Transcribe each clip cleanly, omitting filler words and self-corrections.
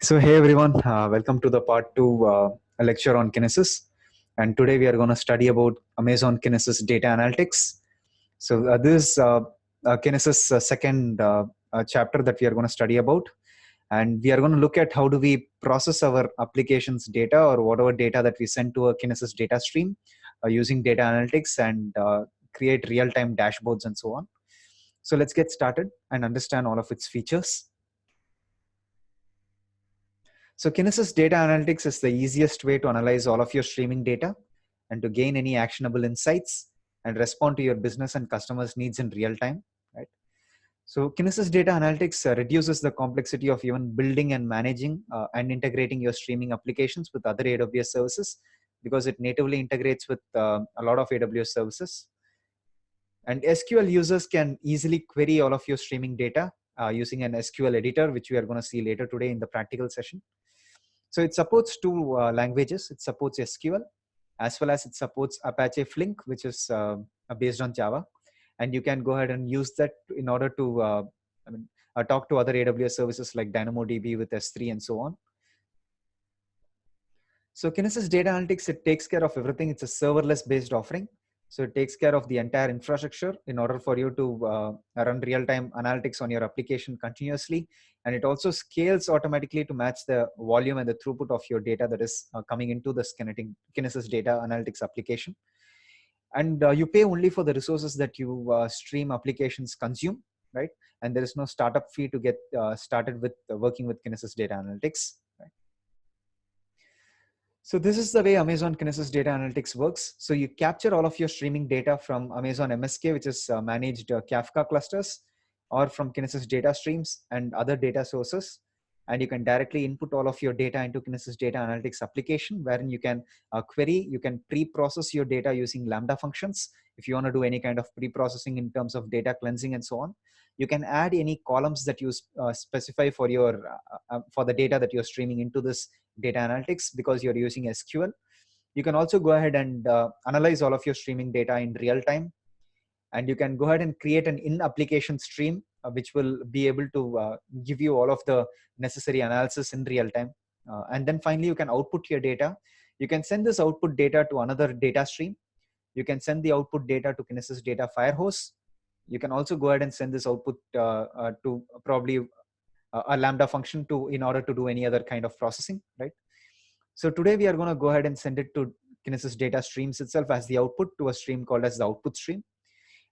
So, hey everyone, welcome to the part two lecture on Kinesis. And today we are going to study about Amazon Kinesis data analytics. So, this is Kinesis second chapter that we are going to study about. And we are going to look at how do we process our applications data or whatever data that we send to a Kinesis data stream using data analytics and create real time dashboards and so on. So, let's get started and understand all of its features. So Kinesis data analytics is the easiest way to analyze all of your streaming data and to gain any actionable insights and respond to your business and customers' needs in real time, right? So Kinesis data analytics reduces the complexity of even building and managing and integrating your streaming applications with other AWS services because it natively integrates with a lot of AWS services. And SQL users can easily query all of your streaming data using an SQL editor, which we are going to see later today in the practical session. So it supports two languages. It supports SQL as well as it supports Apache Flink, which is based on Java. And you can go ahead and use that in order to talk to other AWS services like DynamoDB with S3 and so on. So Kinesis Data Analytics, it takes care of everything. It's a serverless based offering. So it takes care of the entire infrastructure in order for you to run real-time analytics on your application continuously. And it also scales automatically to match the volume and the throughput of your data that is coming into the Kinesis data analytics application. And you pay only for the resources that you stream applications consume, right? And there is no startup fee to get started with working with Kinesis data analytics. Right? So this is the way Amazon Kinesis data analytics works. So you capture all of your streaming data from Amazon MSK, which is managed Kafka clusters, or from Kinesis data streams and other data sources. And you can directly input all of your data into Kinesis data analytics application, wherein you can query, you can pre-process your data using Lambda functions. If you want to do any kind of pre-processing in terms of data cleansing and so on, you can add any columns that you specify for your for the data that you're streaming into this data analytics because you're using SQL. You can also go ahead and analyze all of your streaming data in real time. And you can go ahead and create an in-application stream, which will be able to give you all of the necessary analysis in real time. And then finally, you can output your data. You can send this output data to another data stream. You can send the output data to Kinesis Data Firehose. You can also go ahead and send this output to probably a Lambda function to in order to do any other kind of processing, right? So today we are going to go ahead and send it to Kinesis data streams itself as the output to a stream called as the output stream.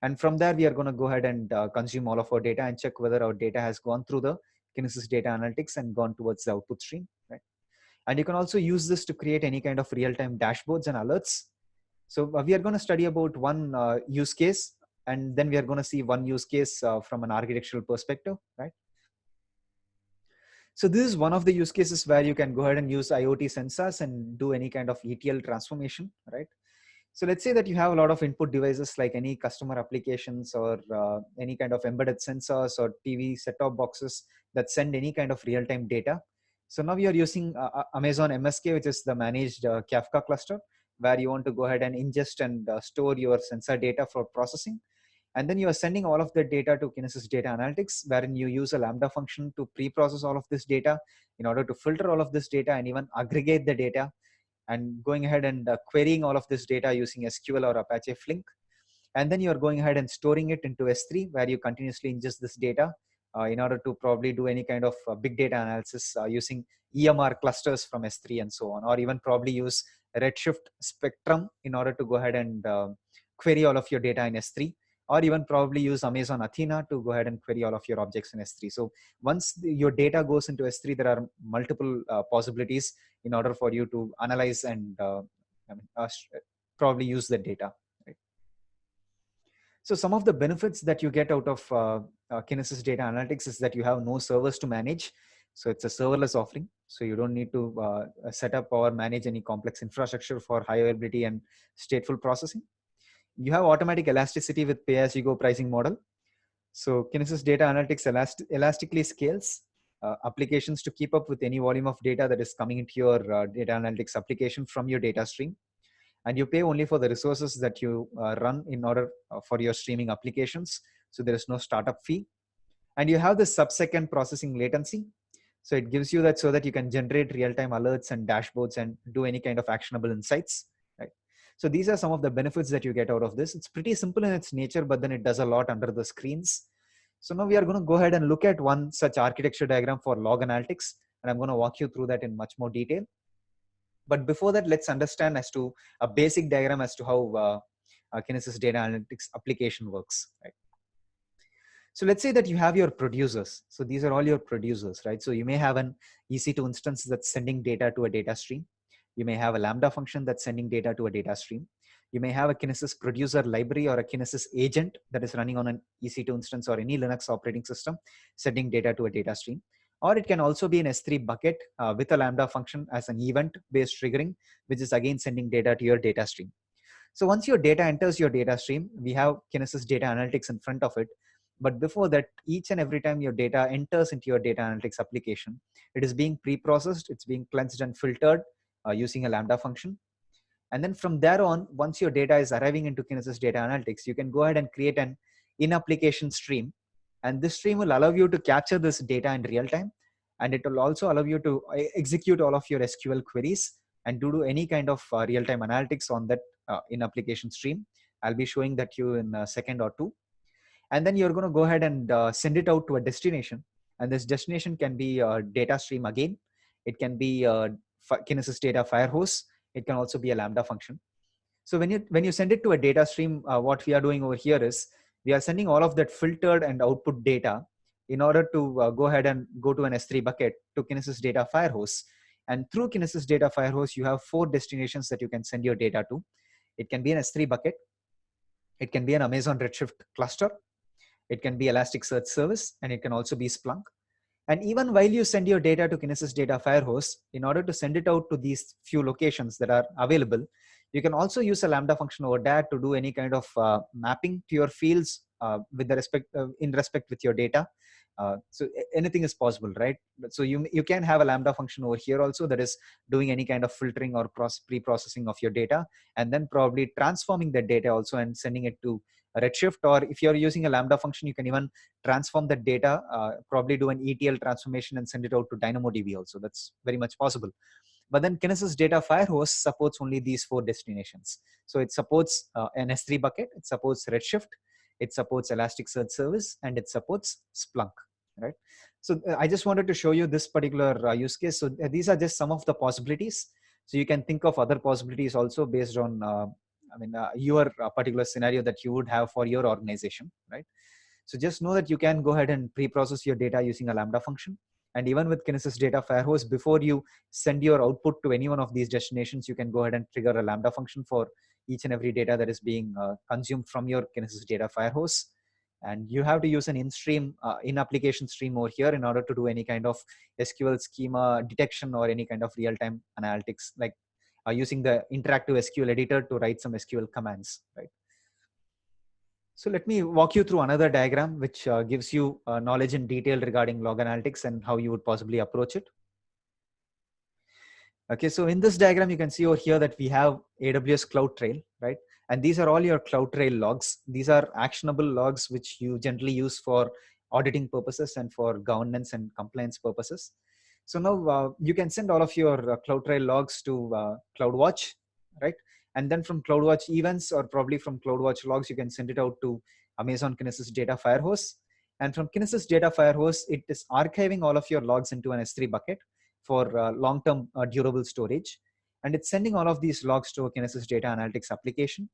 And from there, we are going to go ahead and consume all of our data and check whether our data has gone through the Kinesis data analytics and gone towards the output stream, right? And you can also use this to create any kind of real-time dashboards and alerts. So we are going to study about one use case, and then we are going to see one use case from an architectural perspective, right? So this is one of the use cases where you can go ahead and use IoT sensors and do any kind of ETL transformation, right? So let's say that you have a lot of input devices like any customer applications or any kind of embedded sensors or TV set-top boxes that send any kind of real-time data. So now you're using Amazon MSK, which is the managed Kafka cluster, where you want to go ahead and ingest and store your sensor data for processing. And then you are sending all of the data to Kinesis Data Analytics, wherein you use a Lambda function to pre-process all of this data in order to filter all of this data and even aggregate the data, and going ahead and querying all of this data using SQL or Apache Flink. And then you're going ahead and storing it into S3, where you continuously ingest this data in order to probably do any kind of big data analysis using EMR clusters from S3 and so on, or even probably use Redshift Spectrum in order to go ahead and query all of your data in S3, or even probably use Amazon Athena to go ahead and query all of your objects in S3. So once your data goes into S3, there are multiple possibilities in order for you to analyze and probably use the data. Right? So some of the benefits that you get out of Kinesis Data Analytics is that you have no servers to manage. So it's a serverless offering. So you don't need to set up or manage any complex infrastructure for high availability and stateful processing. You have automatic elasticity with pay-as-you-go pricing model. So Kinesis Data Analytics elastically scales applications to keep up with any volume of data that is coming into your data analytics application from your data stream. And you pay only for the resources that you run in order for your streaming applications. So there is no startup fee. And you have the sub-second processing latency. So it gives you that so that you can generate real-time alerts and dashboards and do any kind of actionable insights, right? So these are some of the benefits that you get out of this. It's pretty simple in its nature, but then it does a lot under the screens. So now we are going to go ahead and look at one such architecture diagram for log analytics, and I'm going to walk you through that in much more detail. But before that, let's understand as to a basic diagram as to how Kinesis data analytics application works, right? So let's say that you have your producers. So these are all your producers, right? So you may have an EC2 instance that's sending data to a data stream. You may have a Lambda function that's sending data to a data stream. You may have a Kinesis producer library or a Kinesis agent that is running on an EC2 instance or any Linux operating system, sending data to a data stream. Or it can also be an S3 bucket with a Lambda function as an event-based triggering, which is again sending data to your data stream. So once your data enters your data stream, we have Kinesis data analytics in front of it. But before that, each and every time your data enters into your data analytics application, it is being pre-processed, it's being cleansed and filtered using a Lambda function. And then from there on, once your data is arriving into Kinesis data analytics, you can go ahead and create an in-application stream. And this stream will allow you to capture this data in real time. And it will also allow you to execute all of your SQL queries and to do any kind of real-time analytics on that in-application stream. I'll be showing that to you in a second or two. And then you're going to go ahead and send it out to a destination. And this destination can be a data stream again. It can be a Kinesis data firehose. It can also be a Lambda function. So when you send it to a data stream, what we are doing over here is we are sending all of that filtered and output data in order to go ahead and go to an S3 bucket to Kinesis data firehose. And through Kinesis data firehose, you have 4 destinations that you can send your data to. It can be an S3 bucket. It can be an Amazon Redshift cluster. It can be Elasticsearch service, and it can also be Splunk. And even while you send your data to Kinesis data firehose, in order to send it out to these few locations that are available, you can also use a Lambda function over there to do any kind of mapping to your fields with the in respect with your data. So anything is possible, right? So you can have a Lambda function over here also that is doing any kind of filtering or pre-processing of your data, and then probably transforming that data also and sending it to Redshift. Or if you're using a Lambda function, you can even transform that data, probably do an ETL transformation and send it out to DynamoDB also. That's very much possible. But then Kinesis data firehose supports only these 4 destinations. So it supports an S3 bucket, it supports Redshift, it supports Elasticsearch service, and it supports Splunk, right? So I just wanted to show you this particular use case. So these are just some of the possibilities. So you can think of other possibilities also based on your particular scenario that you would have for your organization, right? So just know that you can go ahead and pre-process your data using a Lambda function. And even with Kinesis data firehose, before you send your output to any one of these destinations, you can go ahead and trigger a Lambda function for each and every data that is being consumed from your Kinesis data firehose. And you have to use an in-stream, in-application stream over here in order to do any kind of SQL schema detection or any kind of real-time analytics, like using the interactive SQL editor to write some SQL commands, right? So let me walk you through another diagram which gives you knowledge in detail regarding log analytics and how you would possibly approach it. Okay, so in this diagram, you can see over here that we have AWS CloudTrail, right? And these are all your CloudTrail logs. These are actionable logs which you generally use for auditing purposes and for governance and compliance purposes. So now you can send all of your CloudTrail logs to CloudWatch, right? And then from CloudWatch events or probably from CloudWatch logs, you can send it out to Amazon Kinesis data firehose. And from Kinesis data firehose, it is archiving all of your logs into an S3 bucket for long-term durable storage. And it's sending all of these logs to a Kinesis data analytics application.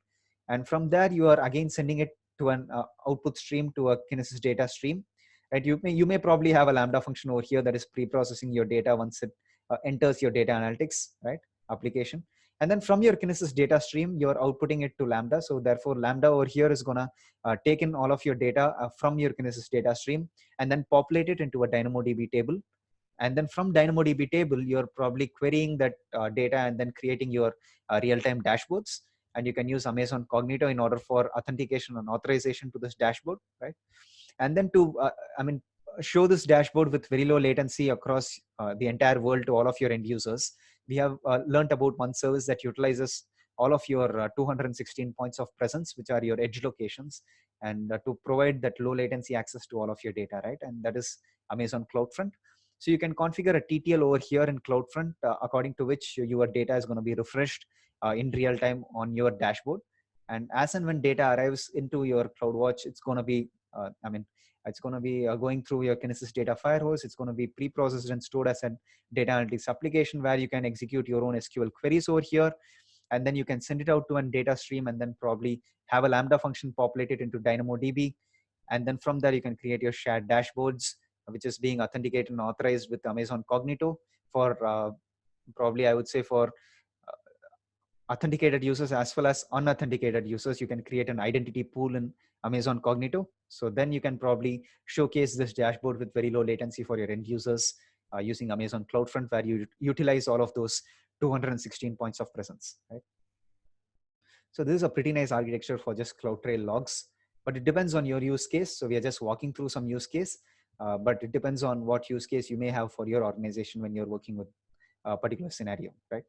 And from there, you are again sending it to an output stream to a Kinesis data stream. Right? You may probably have a Lambda function over here that is pre-processing your data once it enters your data analytics, right, application. And then from your Kinesis data stream, you're outputting it to Lambda. So therefore, Lambda over here is gonna take in all of your data from your Kinesis data stream and then populate it into a DynamoDB table. And then from DynamoDB table, you're probably querying that data and then creating your real-time dashboards. And you can use Amazon Cognito in order for authentication and authorization to this dashboard, right? And then to, show this dashboard with very low latency across the entire world to all of your end users, we have learned about one service that utilizes all of your 216 points of presence, which are your edge locations, and to provide that low latency access to all of your data, right? And that is Amazon CloudFront. So you can configure a TTL over here in CloudFront, according to which your data is going to be refreshed in real time on your dashboard. And as and when data arrives into your CloudWatch, it's going to be, it's going to be going through your Kinesis data firehose. It's going to be pre-processed and stored as a data analytics application where you can execute your own SQL queries over here. And then you can send it out to a data stream and then probably have a Lambda function populated into DynamoDB. And then from there, you can create your shared dashboards, which is being authenticated and authorized with Amazon Cognito for probably, I would say, for authenticated users as well as unauthenticated users. You can create an identity pool in Amazon Cognito. So then you can probably showcase this dashboard with very low latency for your end users using Amazon CloudFront, where you utilize all of those 216 points of presence, right? So this is a pretty nice architecture for just CloudTrail logs, but it depends on your use case. So we are just walking through some use case, but it depends on what use case you may have for your organization when you're working with a particular scenario, right?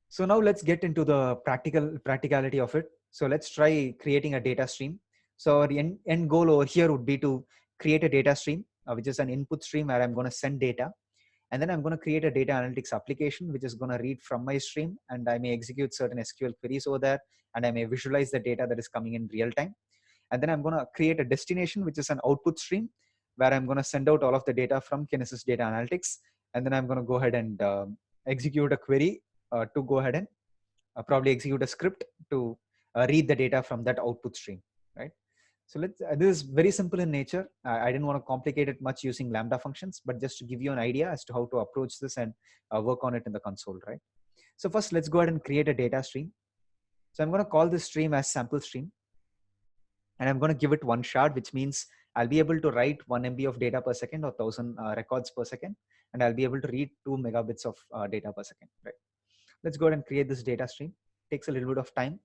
So now let's get into the practicality of it. So let's try creating a data stream. So our end goal over here would be to create a data stream, which is an input stream where I'm going to send data. And then I'm going to create a data analytics application, which is going to read from my stream, and I may execute certain SQL queries over there, and I may visualize the data that is coming in real time. And then I'm going to create a destination, which is an output stream, where I'm going to send out all of the data from Kinesis Data Analytics. And then I'm going to go ahead and execute a query to go ahead and probably execute a script to read the data from that output stream, right? So this is very simple in nature. I didn't want to complicate it much using Lambda functions, but just to give you an idea as to how to approach this and work on it in the console, right? So first, let's go ahead and create a data stream. So I'm going to call this stream as sample stream. And I'm going to give it one shard, which means I'll be able to write 1 MB of data per second or 1000 records per second. And I'll be able to read 2 megabits of data per second, right? Let's go ahead and create this data stream. It takes a little bit of time.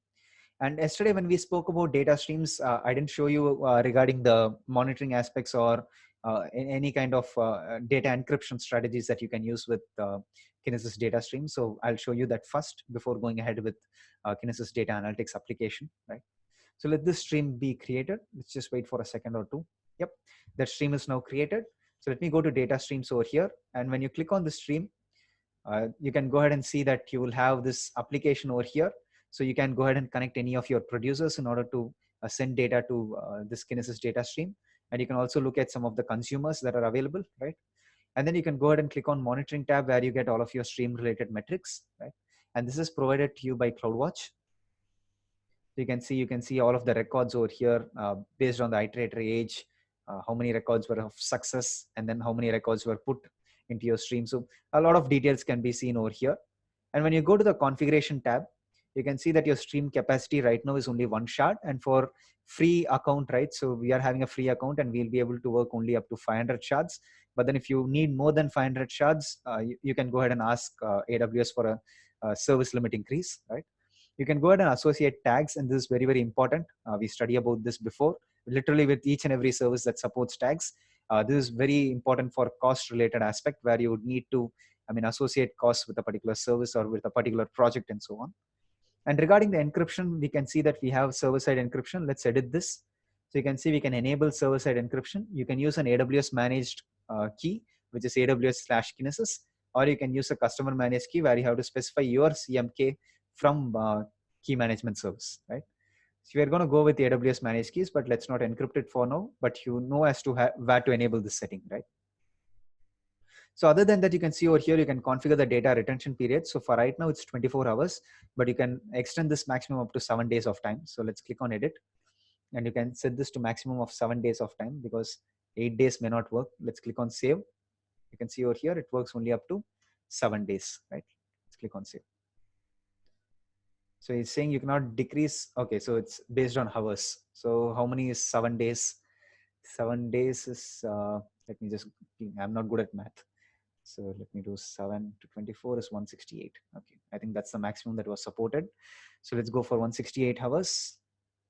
And yesterday when we spoke about data streams, I didn't show you regarding the monitoring aspects or any kind of data encryption strategies that you can use with Kinesis data stream. So I'll show you that first before going ahead with Kinesis data analytics application, right? So let this stream be created. Let's just wait for a second or two. Yep, that stream is now created. So let me go to data streams over here. And when you click on the stream, you can go ahead and see that you will have this application over here. So you can go ahead and connect any of your producers in order to send data to this Kinesis data stream. And you can also look at some of the consumers that are available, right? And then you can go ahead and click on monitoring tab where you get all of your stream related metrics, right? And this is provided to you by CloudWatch. You can see all of the records over here based on the iteratory age, how many records were of success, and then how many records were put into your stream. So a lot of details can be seen over here. And when you go to the configuration tab, you can see that your stream capacity right now is only 1 shard, and for free account, right? So we are having a free account and we'll be able to work only up to 500 shards. But then if you need more than 500 shards, you can go ahead and ask AWS for a service limit increase, right? You can go ahead and associate tags, and this is very, very important. We studied about this before. Literally with each and every service that supports tags, this is very important for cost related aspect where you would need to, associate costs with a particular service or with a particular project and so on. And regarding the encryption, we can see that we have server-side encryption. Let's edit this. So you can see we can enable server-side encryption. You can use an AWS managed key, which is AWS/Kinesis, or you can use a customer managed key where you have to specify your CMK from key management service, right? So we're going to go with the AWS managed keys, but let's not encrypt it for now, but you know as to where to enable this setting, right? So other than that, you can see over here, you can configure the data retention period. So for right now, it's 24 hours, but you can extend this maximum up to 7 days of time. So let's click on edit, and you can set this to maximum of 7 days of time because 8 days may not work. Let's click on save. You can see over here, it works only up to 7 days, right? Let's click on save. So it's saying you cannot decrease. Okay, so it's based on hours. So how many is 7 days? 7 days is, let me just, I'm not good at math. So let me do 7 to 24 is 168. Okay, I think that's the maximum that was supported. So let's go for 168 hours,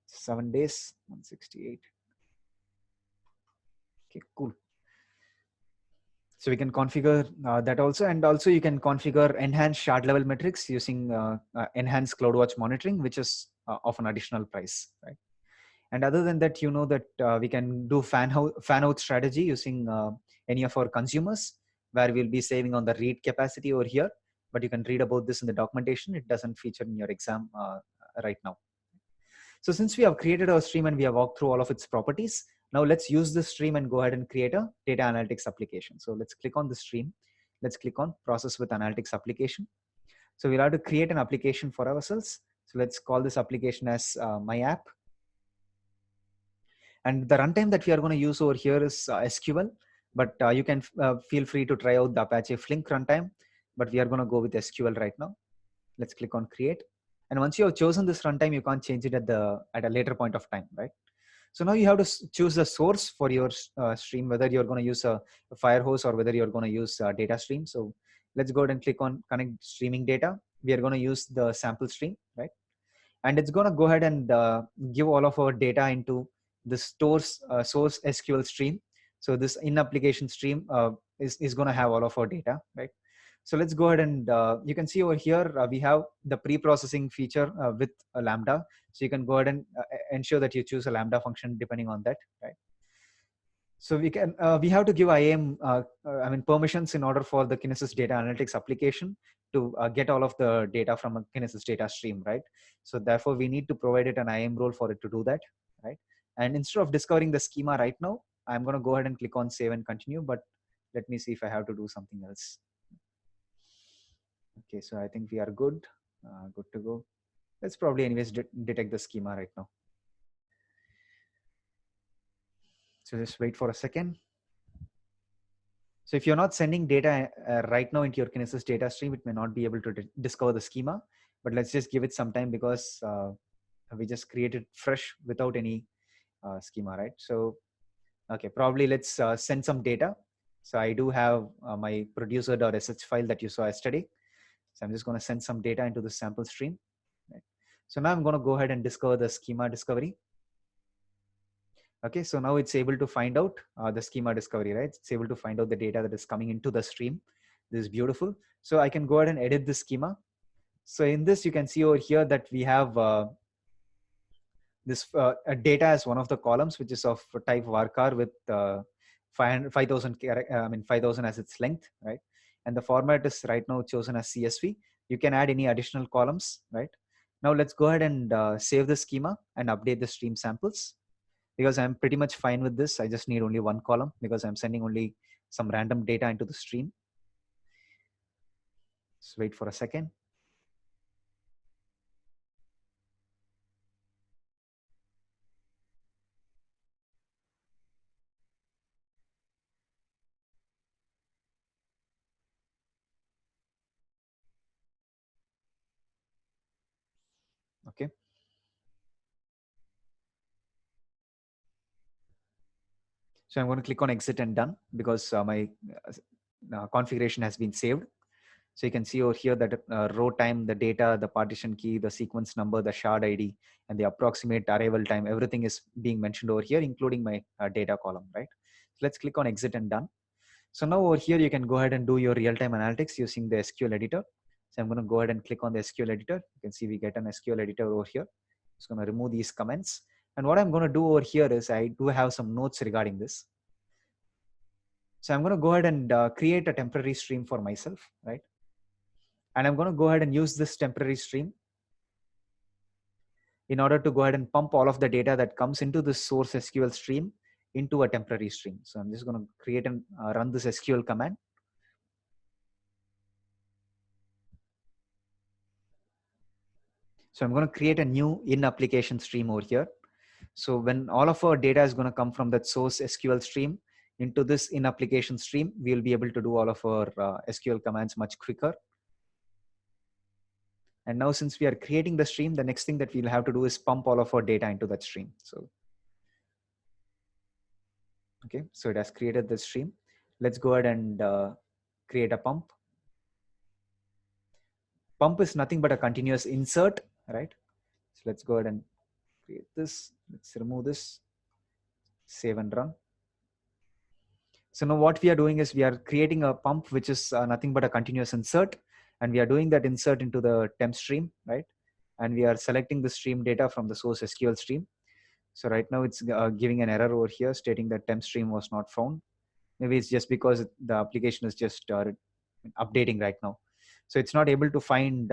7 days, 168. Okay, cool. So we can configure that also. And also you can configure enhanced shard level metrics using enhanced CloudWatch monitoring, which is of an additional price, right? And other than that, you know that we can do fan out strategy using any of our consumers, where we'll be saving on the read capacity over here. But you can read about this in the documentation. It doesn't feature in your exam right now. So since we have created our stream and we have walked through all of its properties, now let's use this stream and go ahead and create a data analytics application. So let's click on the stream. Let's click on process with analytics application. So we'll have to create an application for ourselves. So let's call this application as my app. And the runtime that we are going to use over here is SQL, but you can feel free to try out the Apache Flink runtime, but we are going to go with SQL right now. Let's click on create. And once you have chosen this runtime, you can't change it at a later point of time, right? So now you have to choose the source for your stream, whether you're going to use a Firehose or whether you're going to use a data stream. So let's go ahead and click on connect streaming data. We are going to use the sample stream, right? And it's going to go ahead and give all of our data into the source SQL stream. So this in-application stream is going to have all of our data, right? So let's go ahead and you can see over here, we have the pre-processing feature with a Lambda. So you can go ahead and ensure that you choose a Lambda function depending on that, right? So we have to give IAM, permissions in order for the Kinesis data analytics application to get all of the data from a Kinesis data stream, right? So therefore we need to provide it an IAM role for it to do that, right? And instead of discovering the schema right now, I'm going to go ahead and click on save and continue, but let me see if I have to do something else. Okay, so I think we are good, good to go. Let's probably anyways detect the schema right now. So just wait for a second. So if you're not sending data right now into your Kinesis data stream, it may not be able to discover the schema, but let's just give it some time because we just created fresh without any schema, right? So, okay, probably let's send some data. So I do have my producer.sh file that you saw yesterday. So I'm just going to send some data into the sample stream. Right? So now I'm going to go ahead and discover the schema discovery. Okay, so now it's able to find out the schema discovery, right? It's able to find out the data that is coming into the stream. This is beautiful. So I can go ahead and edit the schema. So in this, you can see over here that we have this data as one of the columns, which is of type varchar with 5,000 5,000 as its length, right? And the format is right now chosen as CSV. You can add any additional columns, right? Now let's go ahead and save the schema and update the stream samples. Because I'm pretty much fine with this. I just need only one column because I'm sending only some random data into the stream. Just wait for a second. Okay. So I'm going to click on exit and done because my configuration has been saved. So you can see over here that row time, the data, the partition key, the sequence number, the shard ID, and the approximate arrival time, everything is being mentioned over here, including my data column, right? So let's click on exit and done. So now over here, you can go ahead and do your real-time analytics using the SQL editor. So I'm going to go ahead and click on the SQL editor. You can see we get an SQL editor over here. It's going to remove these comments. And what I'm going to do over here is I do have some notes regarding this. So I'm going to go ahead and create a temporary stream for myself, right? And I'm going to go ahead and use this temporary stream in order to go ahead and pump all of the data that comes into the source SQL stream into a temporary stream. So I'm just going to create and run this SQL command. So I'm going to create a new in-application stream over here. So when all of our data is going to come from that source SQL stream into this in-application stream, we'll be able to do all of our SQL commands much quicker. And now since we are creating the stream, the next thing that we'll have to do is pump all of our data into that stream. So, okay, so it has created the stream. Let's go ahead and create a pump. Pump is nothing but a continuous insert, right? So let's go ahead and create this. Let's remove this, save and run. So now what we are doing is we are creating a pump, which is nothing but a continuous insert. And we are doing that insert into the temp stream, right? And we are selecting the stream data from the source SQL stream. So right now it's giving an error over here stating that temp stream was not found. Maybe it's just because the application is just updating right now. So it's not able to find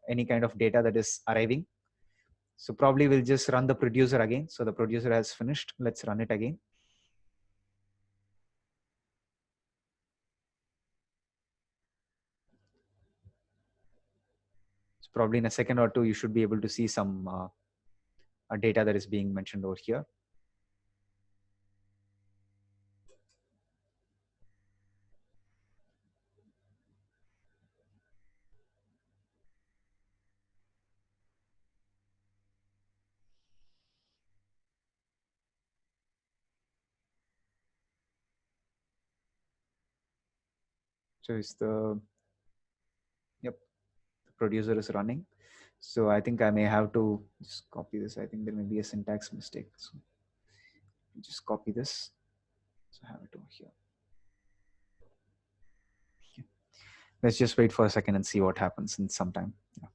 any kind of data that is arriving. So probably we'll just run the producer again. So the producer has finished. Let's run it again. So probably in a second or two, you should be able to see some data that is being mentioned over here. So it's yep, the producer is running. So I think I may have to just copy this. I think there may be a syntax mistake. So just copy this. So have it over here. Okay. Let's just wait for a second and see what happens in some time. Yeah.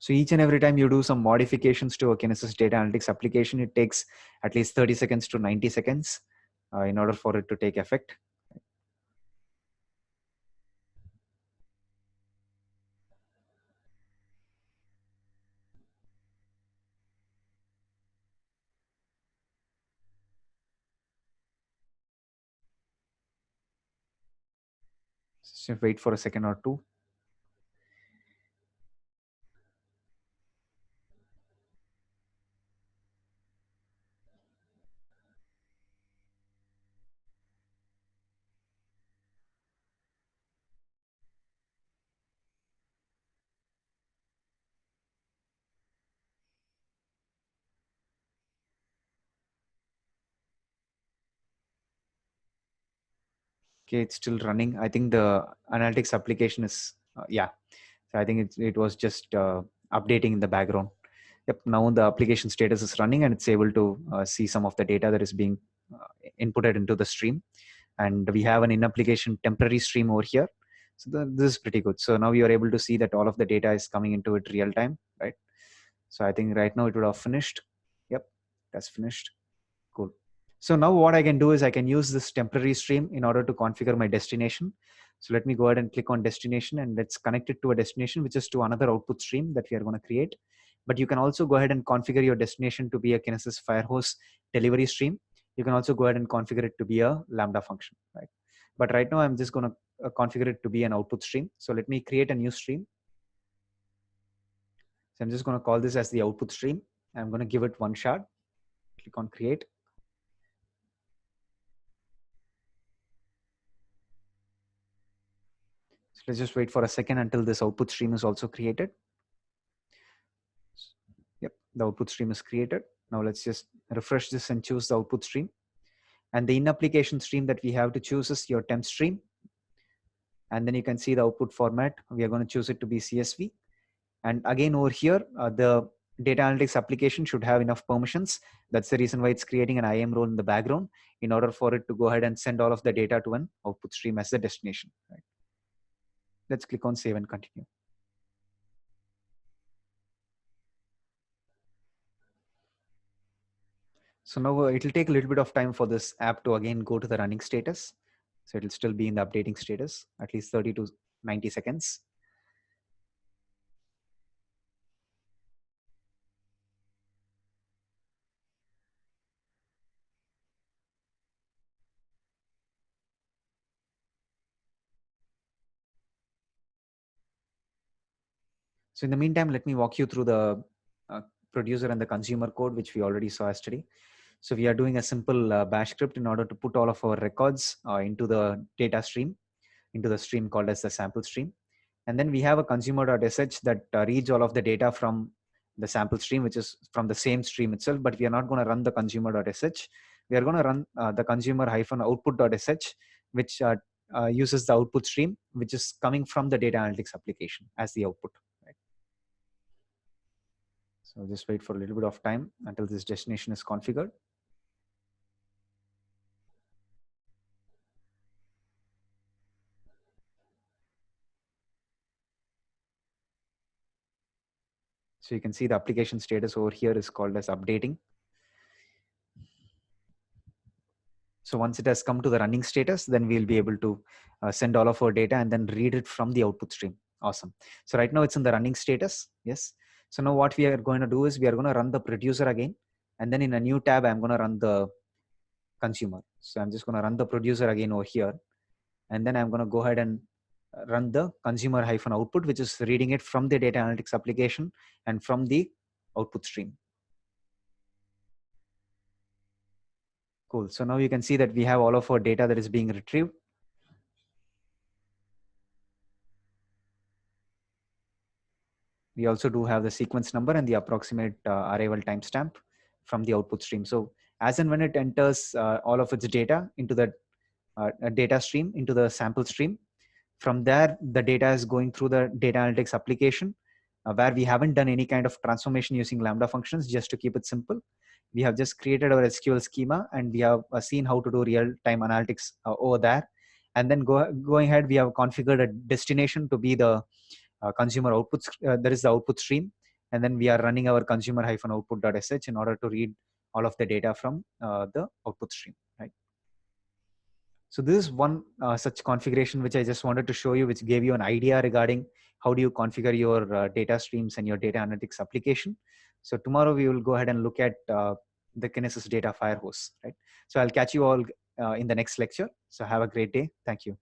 So each and every time you do some modifications to a Kinesis data analytics application, it takes at least 30 seconds to 90 seconds in order for it to take effect. So wait for a second or two. Okay, it's still running. I think the analytics application is, yeah. So I think it was just updating in the background. Yep, now the application status is running and it's able to see some of the data that is being inputted into the stream. And we have an in-application temporary stream over here. So this is pretty good. So now you are able to see that all of the data is coming into it real time, right? So I think right now it would have finished. Yep, that's finished. Cool. So now what I can do is I can use this temporary stream in order to configure my destination. So let me go ahead and click on destination and let's connect it to a destination, which is to another output stream that we are going to create. But you can also go ahead and configure your destination to be a Kinesis Firehose delivery stream. You can also go ahead and configure it to be a Lambda function, right? But right now I'm just going to configure it to be an output stream. So let me create a new stream. So I'm just going to call this as the output stream. I'm going to give it one shard. Click on create. So let's just wait for a second until this output stream is also created. Yep, the output stream is created. Now let's just refresh this and choose the output stream. And the in-application stream that we have to choose is your temp stream. And then you can see the output format. We are going to choose it to be CSV. And again, over here, the data analytics application should have enough permissions. That's the reason why it's creating an IAM role in the background in order for it to go ahead and send all of the data to an output stream as the destination. Right? Let's click on save and continue. So now it'll take a little bit of time for this app to again go to the running status. So it'll still be in the updating status, at least 30 to 90 seconds. So in the meantime, let me walk you through the producer and the consumer code, which we already saw yesterday. So we are doing a simple bash script in order to put all of our records into the data stream, into the stream called as the sample stream. And then we have a consumer.sh that reads all of the data from the sample stream, which is from the same stream itself, but we are not going to run the consumer.sh. We are going to run the consumer-output.sh, which uses the output stream, which is coming from the data analytics application as the output. Right? So just wait for a little bit of time until this destination is configured. So you can see the application status over here is called as updating. So once it has come to the running status, then we'll be able to send all of our data and then read it from the output stream. Awesome. So right now it's in the running status. Yes. So now what we are going to do is we are going to run the producer again. And then in a new tab, I'm going to run the consumer. So I'm just going to run the producer again over here. And then I'm going to go ahead and run the consumer hyphen output, which is reading it from the data analytics application and from the output stream. Cool. So now you can see that we have all of our data that is being retrieved. We also do have the sequence number and the approximate arrival timestamp from the output stream. So as and when it enters all of its data into the data stream, into the sample stream, from there, the data is going through the data analytics application where we haven't done any kind of transformation using Lambda functions. Just to keep it simple, we have just created our SQL schema and we have seen how to do real-time analytics over there. And then going ahead, we have configured a destination to be the consumer output. That is the output stream. And then we are running our consumer-output.sh in order to read all of the data from the output stream, right? So this is one such configuration which I just wanted to show you, which gave you an idea regarding how do you configure your data streams and your data analytics application. So tomorrow we will go ahead and look at the Kinesis data firehose, right? So I'll catch you all in the next lecture. So have a great day. Thank you.